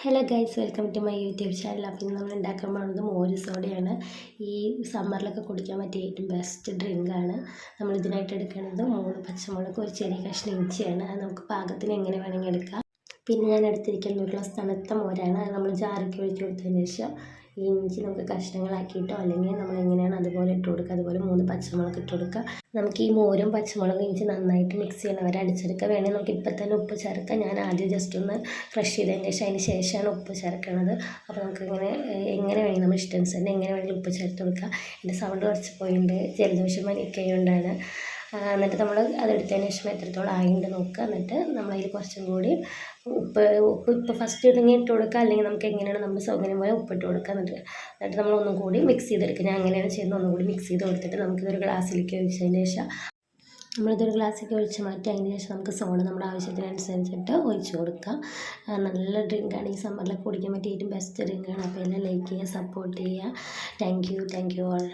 Hello guys, welcome to my YouTube channel. അപ്പം ഇന്ന് നമ്മൾ ഉണ്ടാക്കാൻ പോകുന്നത് മോര് സോഡയാണ്. ഈ സമ്മറിലൊക്കെ കുടിക്കാൻ പറ്റിയ ഏറ്റവും ബെസ്റ്റ് ഡ്രിങ്കാണ്. നമ്മൾ ഇതിനായിട്ട് എടുക്കുന്നത് 3 പച്ചമുളക്, ഒരു ചെറിയ കഷ്ണം ഇഞ്ചിയാണ്. അത് നമുക്ക് പാകത്തിന് എങ്ങനെ വേണമെങ്കിൽ എടുക്കാം. പിന്നെ ഞാൻ എടുത്തിരിക്കുന്നത് ഒരു ഗ്ലാസ് തണുത്ത മോരാണ്. അത് നമ്മൾ ജാറൊക്കെ ഒഴിച്ച് കൊടുത്തതിന് ശേഷം ഈ ഇഞ്ചി നമുക്ക് കഷ്ണങ്ങളാക്കിയിട്ടോ അല്ലെങ്കിൽ നമ്മൾ എങ്ങനെയാണ് അതുപോലെ ഇട്ട് കൊടുക്കുക. അതുപോലെ 3 പച്ചമുളക് ഇട്ട് കൊടുക്കുക. നമുക്ക് ഈ മോരും പച്ചമുളകും ഇഞ്ചി നന്നായിട്ട് മിക്സ് ചെയ്യണവരെ അടിച്ചെടുക്കുക. വേണമെങ്കിൽ നമുക്ക് ഇപ്പം തന്നെ ഉപ്പ് ചേർക്കാം. ഞാൻ ആദ്യം ജസ്റ്റ് ഒന്ന് ക്രഷ് ചെയ്തതിന് ശേഷം അതിന് ശേഷമാണ് ഉപ്പ് ചേർക്കുന്നത്. അപ്പോൾ നമുക്ക് എങ്ങനെ വേണമെങ്കിൽ നമ്മൾ ഇഷ്ടമനുസരിച്ച് എങ്ങനെ വേണമെങ്കിലും ഉപ്പ് ചേർത്ത് കൊടുക്കുക. എൻ്റെ സൗണ്ട് കുറച്ച് പോയിട്ടുണ്ട്, ജലദോഷം പനിയൊക്കെ ആയതുകൊണ്ടാണ്. എന്നിട്ട് നമ്മൾ അതെടുത്തതിന് ശേഷം എത്രത്തോളം ആയിട്ട് നോക്കുക. എന്നിട്ട് നമ്മളതിൽ കുറച്ചും കൂടി ഉപ്പ് ഇപ്പോൾ ഫസ്റ്റ് ഇടുങ്ങി ഇട്ട് കൊടുക്കുക, അല്ലെങ്കിൽ നമുക്ക് എങ്ങനെയാണ് നമ്മുടെ സൗകര്യം പോലെ ഉപ്പിട്ട് കൊടുക്കുക. എന്നിട്ട് നമ്മൾ ഒന്നും കൂടി മിക്സ് ചെയ്തെടുക്കുക. ഞാൻ അങ്ങനെയാണ് ചെയ്യുന്നത്. ഒന്നും കൂടി മിക്സ് ചെയ്ത് കൊടുത്തിട്ട് നമുക്കിതൊരു ഗ്ലാസ്സിലേക്ക് ഒഴിച്ചതിന് ശേഷം നമ്മളിതൊരു ഗ്ലാസ്സിലേക്ക് ഒഴിച്ച് മാറ്റി അതിന് ശേഷം നമുക്ക് സോഡ നമ്മുടെ ആവശ്യത്തിനനുസരിച്ചിട്ട് ഒഴിച്ച് കൊടുക്കാം. നല്ല ഡ്രിങ്കാണ്. ഈ സമ്മറിലൊക്കെ കുടിക്കാൻ പറ്റിയ ഏറ്റവും ബെസ്റ്റ് ഡ്രിങ്കാണ്. അപ്പോൾ എല്ലാം ലൈക്ക് ചെയ്യുക, സപ്പോർട്ട് ചെയ്യുക. Thank you all.